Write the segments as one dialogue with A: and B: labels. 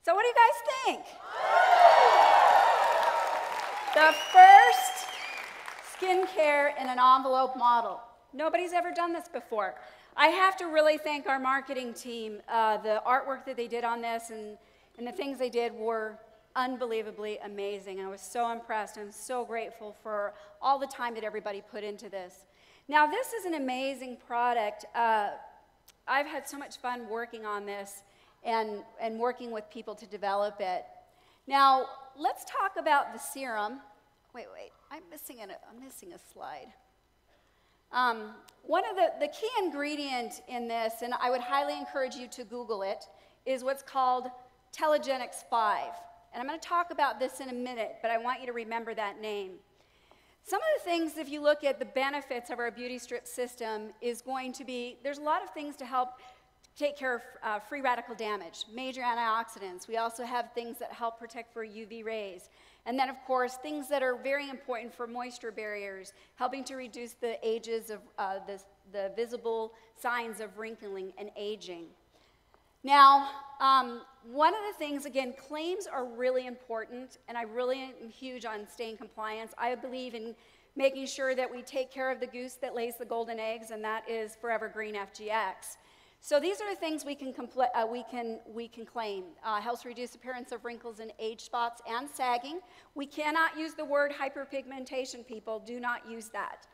A: So what do you guys think? The first skincare in an envelope model. Nobody's ever done this before. I have to really thank our marketing team. The artwork that they did on this and the things they did were unbelievably amazing. I was so impressed and so grateful for all the time that everybody put into this. Now, this is an amazing product. I've had so much fun working on this and working with people to develop it. Now, let's talk about the serum. Wait, I'm missing a slide. One of the key ingredient in this, and I would highly encourage you to Google it, is what's called Telegenics 5. And I'm going to talk about this in a minute, but I want you to remember that name. Some of the things, if you look at the benefits of our BeautyStrips system, is going to be, there's a lot of things to help take care of free radical damage, major antioxidants. We also have things that help protect for UV rays. And then, of course, things that are very important for moisture barriers, helping to reduce the ages of the visible signs of wrinkling and aging. Now, one of the things, again, claims are really important, and I really am huge on staying compliance. I believe in making sure that we take care of the goose that lays the golden eggs, and that is Forever Green FGX. So these are the things we can claim. Helps reduce appearance of wrinkles and age spots and sagging. We cannot use the word hyperpigmentation, people. Do not use that.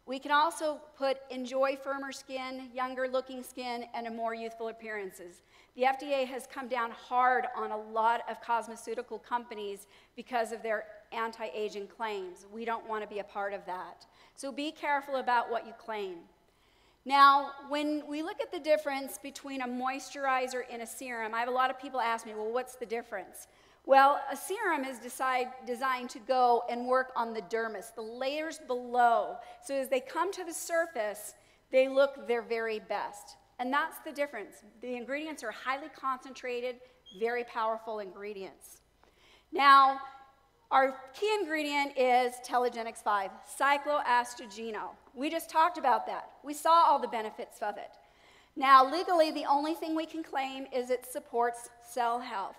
A: We can also put enjoy firmer skin, younger looking skin, and a more youthful appearances. The FDA has come down hard on a lot of cosmeceutical companies because of their anti-aging claims. We don't want to be a part of that. So be careful about what you claim. Now, when we look at the difference between a moisturizer and a serum, I have a lot of people ask me, well, what's the difference? Well, a serum is designed to go and work on the dermis, the layers below. So as they come to the surface, they look their very best. And that's the difference. The ingredients are highly concentrated, very powerful ingredients. Now, our key ingredient is Telegenics 5, cycloestrogenol. We just talked about that. We saw all the benefits of it. Now, legally, the only thing we can claim is it supports cell health.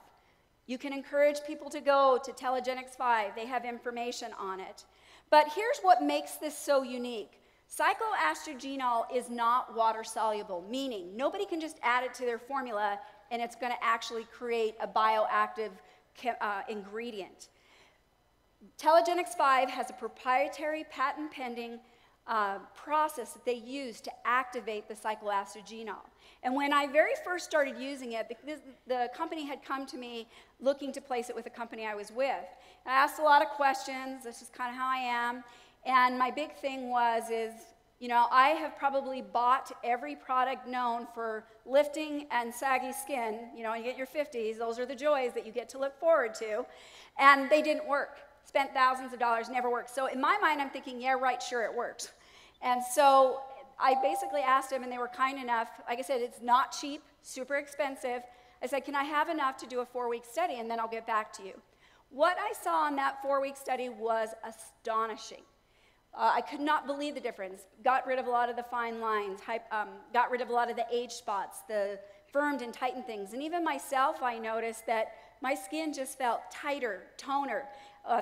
A: You can encourage people to go to Telegenics 5. They have information on it. But here's what makes this so unique. Cycloestrogenol is not water-soluble, meaning nobody can just add it to their formula and it's going to actually create a bioactive ingredient. Telegenics 5 has a proprietary patent-pending process that they use to activate the cycloestrogenol. And when I very first started using it, the company had come to me looking to place it with a company I was with. I asked a lot of questions. This is kind of how I am. And my big thing is, you know, I have probably bought every product known for lifting and saggy skin. You know, when you get your 50s, those are the joys that you get to look forward to. And they didn't work. Spent thousands of dollars, never worked. So in my mind, I'm thinking, yeah, right, sure, it works. And so I basically asked them, and they were kind enough. Like I said, it's not cheap, super expensive. I said, can I have enough to do a 4-week study, and then I'll get back to you. What I saw in that 4-week study was astonishing. I could not believe the difference. Got rid of a lot of the fine lines, got rid of a lot of the age spots, the firmed and tightened things. And even myself, I noticed that my skin just felt tighter, toner.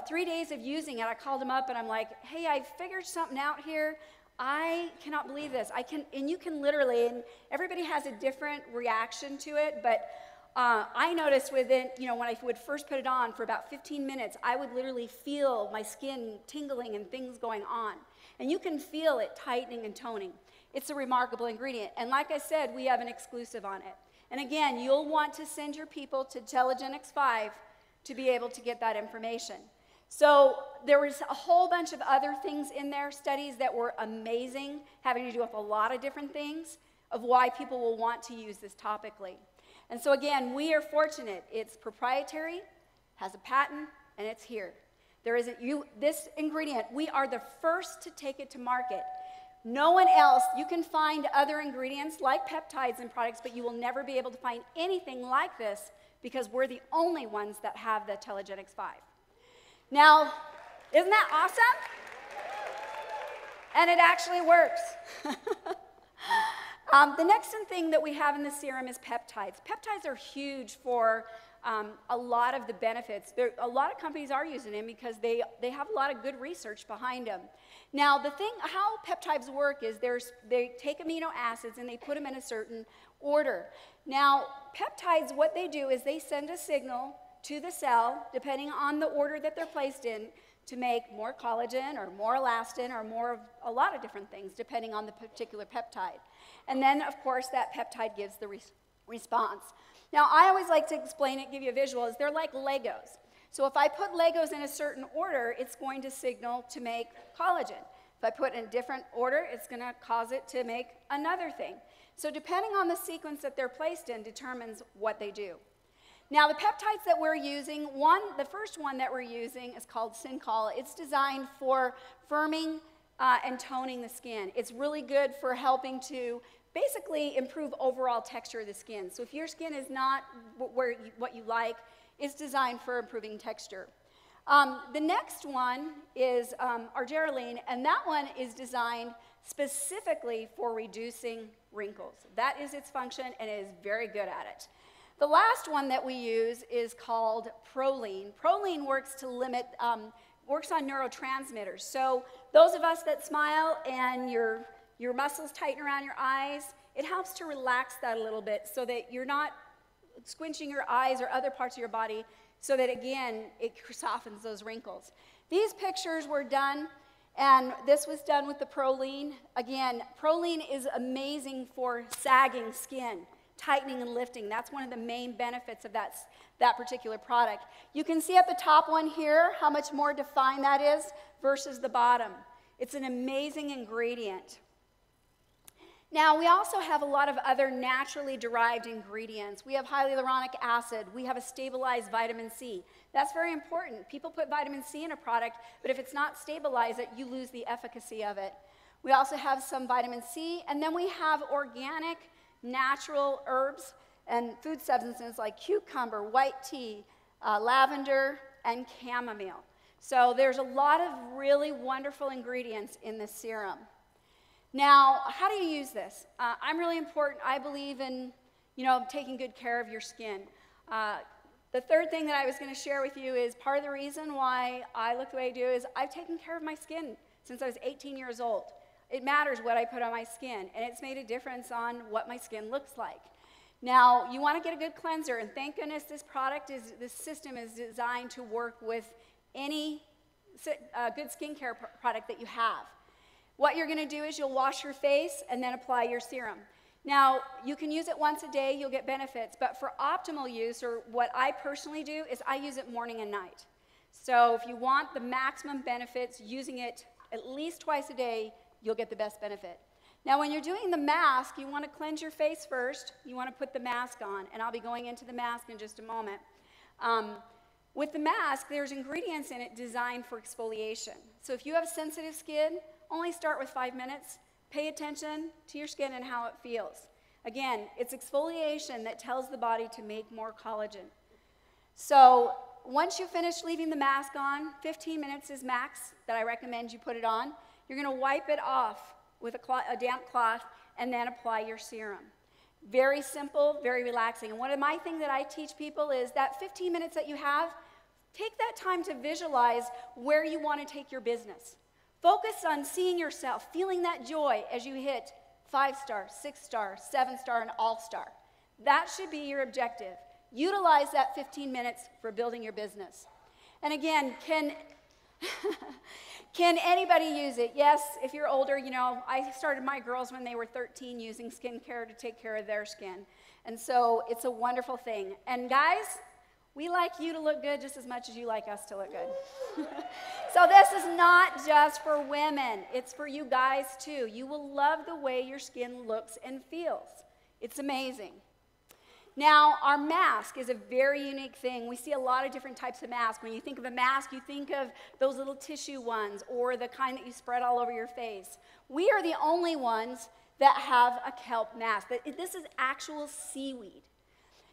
A: 3 days of using it, I called them up and I'm like, hey, I figured something out here. I cannot believe this. And you can literally, and everybody has a different reaction to it, but I noticed within, you know, when I would first put it on for about 15 minutes, I would literally feel my skin tingling and things going on. And you can feel it tightening and toning. It's a remarkable ingredient. And like I said, we have an exclusive on it. And again, you'll want to send your people to Telegenics 5 to be able to get that information. So there was a whole bunch of other things in there, studies that were amazing, having to do with a lot of different things of why people will want to use this topically. And so again, we are fortunate. It's proprietary, has a patent, and it's here. There isn't this ingredient, we are the first to take it to market. No one else, you can find other ingredients like peptides in products, but you will never be able to find anything like this because we're the only ones that have the Telegenics 5. Now, isn't that awesome? And it actually works. The next thing that we have in the serum is peptides. Peptides are huge for a lot of the benefits. A lot of companies are using them because they have a lot of good research behind them. Now, the thing, how peptides work is they take amino acids and they put them in a certain order. Now, peptides, what they do is they send a signal to the cell, depending on the order that they're placed in, to make more collagen or more elastin or more of a lot of different things, depending on the particular peptide. And then, of course, that peptide gives the response. Now, I always like to explain it, give you a visual, is they're like Legos. So if I put Legos in a certain order, it's going to signal to make collagen. If I put it in a different order, it's going to cause it to make another thing. So depending on the sequence that they're placed in determines what they do. Now, the peptides that we're using, the first one that we're using is called Syncol. It's designed for firming and toning the skin. It's really good for helping to basically improve overall texture of the skin. So if your skin is not what you like, it's designed for improving texture. The next one is argireline, and that one is designed specifically for reducing wrinkles. That is its function, and it is very good at it. The last one that we use is called proline. Proline works to limit, works on neurotransmitters. So those of us that smile and your muscles tighten around your eyes, it helps to relax that a little bit so that you're not squinching your eyes or other parts of your body, so that, again, it softens those wrinkles. These pictures were done, and this was done with the proline. Again, proline is amazing for sagging skin, tightening and lifting. That's one of the main benefits of that particular product. You can see at the top one here how much more defined that is versus the bottom. It's an amazing ingredient. Now, we also have a lot of other naturally derived ingredients. We have hyaluronic acid. We have a stabilized vitamin C. That's very important. People put vitamin C in a product, but if it's not stabilized, you lose the efficacy of it. We also have some vitamin C, and then we have organic, natural herbs and food substances like cucumber, white tea, lavender, and chamomile. So there's a lot of really wonderful ingredients in this serum. Now, how do you use this? I'm really important. I believe in, taking good care of your skin. The third thing that I was going to share with you is part of the reason why I look the way I do is I've taken care of my skin since I was 18 years old. It matters what I put on my skin, and it's made a difference on what my skin looks like. Now, you want to get a good cleanser, and thank goodness this system is designed to work with any good skincare product that you have. What you're going to do is you'll wash your face and then apply your serum. Now, you can use it once a day, you'll get benefits, but for optimal use, or what I personally do, is I use it morning and night. So if you want the maximum benefits, using it at least twice a day, you'll get the best benefit. Now, when you're doing the mask, you want to cleanse your face first. You want to put the mask on, and I'll be going into the mask in just a moment. With the mask, there's ingredients in it designed for exfoliation. So if you have sensitive skin, only start with 5 minutes. Pay attention to your skin and how it feels. Again, it's exfoliation that tells the body to make more collagen. So once you finish leaving the mask on, 15 minutes is max that I recommend you put it on. You're going to wipe it off with a damp cloth and then apply your serum. Very simple, very relaxing. And one of my things that I teach people is that 15 minutes that you have, take that time to visualize where you want to take your business. Focus on seeing yourself, feeling that joy as you hit 5-star, 6-star, 7-star, and all-star. That should be your objective. Utilize that 15 minutes for building your business. And again, can anybody use it? Yes, if you're older, I started my girls when they were 13 using skincare to take care of their skin. And so it's a wonderful thing. And guys, we like you to look good just as much as you like us to look good. So this is not just for women. It's for you guys too. You will love the way your skin looks and feels. It's amazing. Now, our mask is a very unique thing. We see a lot of different types of masks. When you think of a mask, you think of those little tissue ones or the kind that you spread all over your face. We are the only ones that have a kelp mask. This is actual seaweed.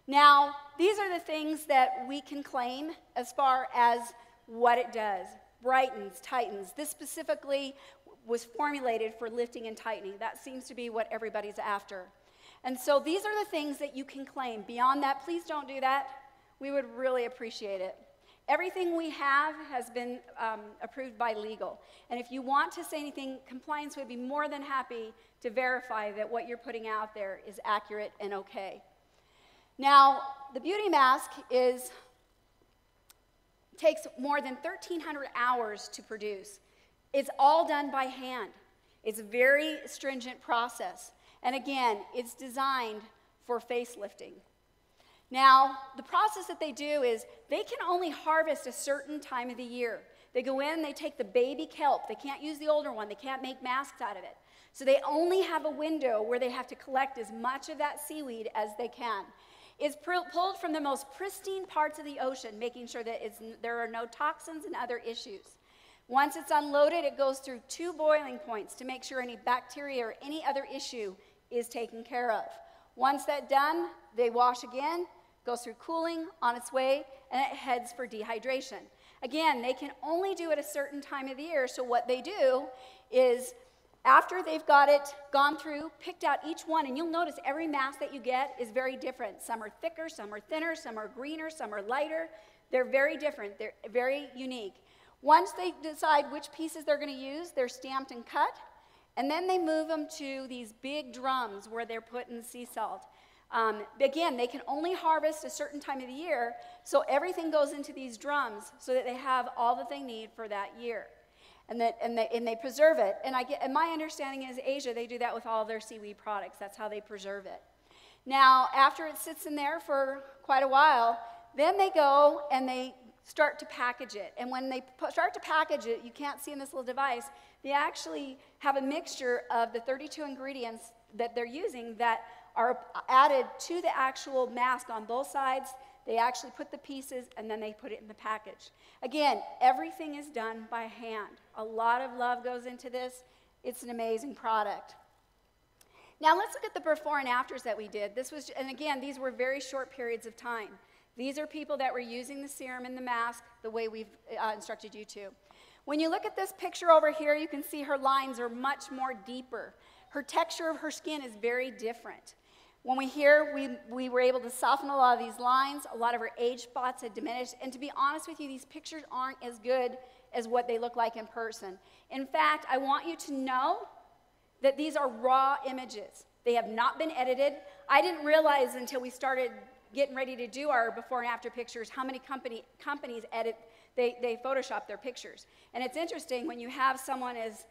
A: Now, these are the things that we can claim as far as what it does. Brightens, tightens. This specifically was formulated for lifting and tightening. That seems to be what everybody's after. And so these are the things that you can claim. Beyond that, please don't do that. We would really appreciate it. Everything we have has been approved by legal. And if you want to say anything, compliance would be more than happy to verify that what you're putting out there is accurate and okay. Now, the beauty mask takes more than 1,300 hours to produce. It's all done by hand. It's a very stringent process. And again, it's designed for facelifting. Now, the process that they do is they can only harvest a certain time of the year. They go in, they take the baby kelp. They can't use the older one. They can't make masks out of it. So they only have a window where they have to collect as much of that seaweed as they can. It's pulled from the most pristine parts of the ocean, making sure that there are no toxins and other issues. Once it's unloaded, it goes through 2 boiling points to make sure any bacteria or any other issue is taken care of. Once that's done, they wash again, goes through cooling on its way, and it heads for dehydration. Again, they can only do it a certain time of the year, so what they do is after they've got it gone through, picked out each one, and you'll notice every mask that you get is very different. Some are thicker, some are thinner, some are greener, some are lighter. They're very different. They're very unique. Once they decide which pieces they're going to use, they're stamped and cut, and then they move them to these big drums where they're put in sea salt. Again, they can only harvest a certain time of the year, so everything goes into these drums so that they have all that they need for that year. And they preserve it. And my understanding is Asia, they do that with all their seaweed products. That's how they preserve it. Now, after it sits in there for quite a while, then they go and they start to package it. And when they start to package it, you can't see in this little device, they actually have a mixture of the 32 ingredients that they're using that are added to the actual mask on both sides. They actually put the pieces and then they put it in the package. Again, everything is done by hand. A lot of love goes into this. It's an amazing product. Now let's look at the before and afters that we did. And again, these were very short periods of time. These are people that were using the serum and the mask the way we've instructed you to. When you look at this picture over here, you can see her lines are much more deeper. Her texture of her skin is very different. When we were able to soften a lot of these lines, a lot of her age spots had diminished, and to be honest with you, these pictures aren't as good as what they look like in person. In fact, I want you to know that these are raw images. They have not been edited. I didn't realize until we started getting ready to do our before and after pictures how many companies they Photoshop their pictures. And it's interesting when you have someone as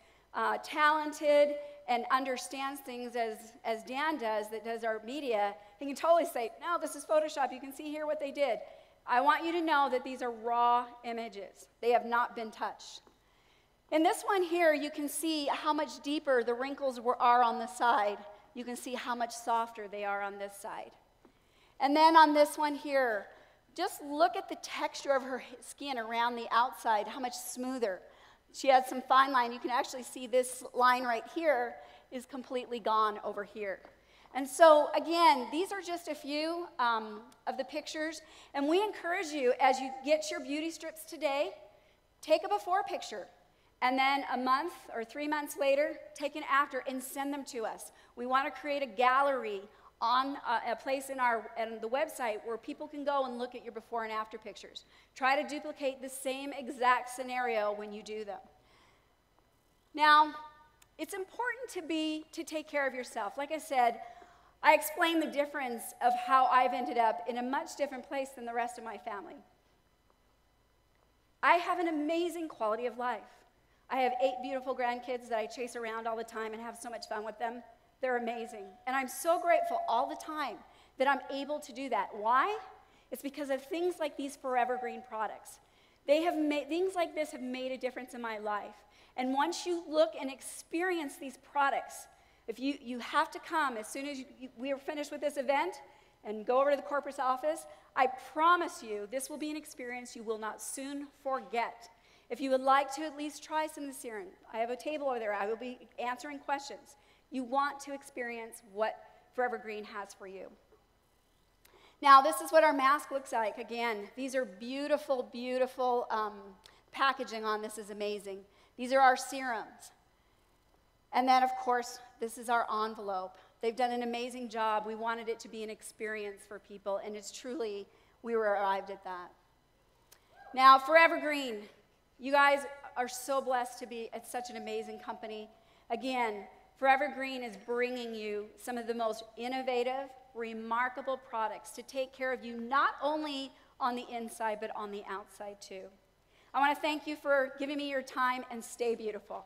A: talented and understands things as Dan does, that does our media, he can totally say, no, this is Photoshop. You can see here what they did. I want you to know that these are raw images. They have not been touched. In this one here, you can see how much deeper the wrinkles are on the side. You can see how much softer they are on this side. And then on this one here, just look at the texture of her skin around the outside, how much smoother. She has some fine line. You can actually see this line right here is completely gone over here. And so, again, these are just a few of the pictures. And we encourage you, as you get your BeautyStrips today, take a before picture. And then a month or 3 months later, take an after and send them to us. We want to create a gallery on a place in the website where people can go and look at your before and after pictures. Try to duplicate the same exact scenario when you do them. Now, it's important to take care of yourself. Like I said, I explained the difference of how I've ended up in a much different place than the rest of my family. I have an amazing quality of life. I have 8 beautiful grandkids that I chase around all the time and have so much fun with them. They're amazing. And I'm so grateful all the time that I'm able to do that. Why? It's because of things like these Forever Green products. Things like this have made a difference in my life. And once you look and experience these products, if you have to come as soon as we are finished with this event and go over to the corporate office, I promise you this will be an experience you will not soon forget. If you would like to at least try some of the serum, I have a table over there. I will be answering questions. You want to experience what Forever Green has for you. Now, this is what our mask looks like. Again, these are beautiful, beautiful packaging on this is amazing. These are our serums. And then, of course, this is our envelope. They've done an amazing job. We wanted it to be an experience for people, and it's truly, we were arrived at that. Now, Forever Green, you guys are so blessed to be at such an amazing company. Again, Forever Green is bringing you some of the most innovative, remarkable products to take care of you, not only on the inside, but on the outside too. I want to thank you for giving me your time, and stay beautiful.